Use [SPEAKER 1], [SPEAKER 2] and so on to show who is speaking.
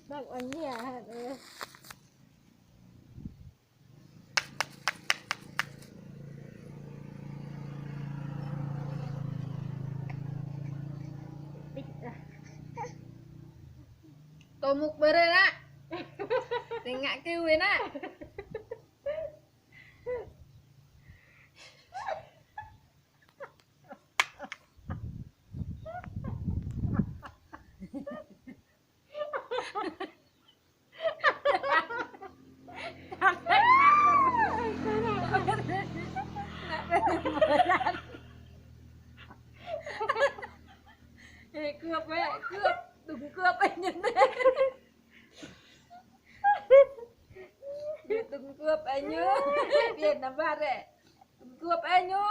[SPEAKER 1] Bác anh nhà
[SPEAKER 2] Tomuk bere nak. Tengok kiwi nak. Cướp vậy, cướp, đừng cướp anh nhân đây. Đừng cướp anh nhớ. Tiền nằm bát đấy. Đừng cướp anh nhớ.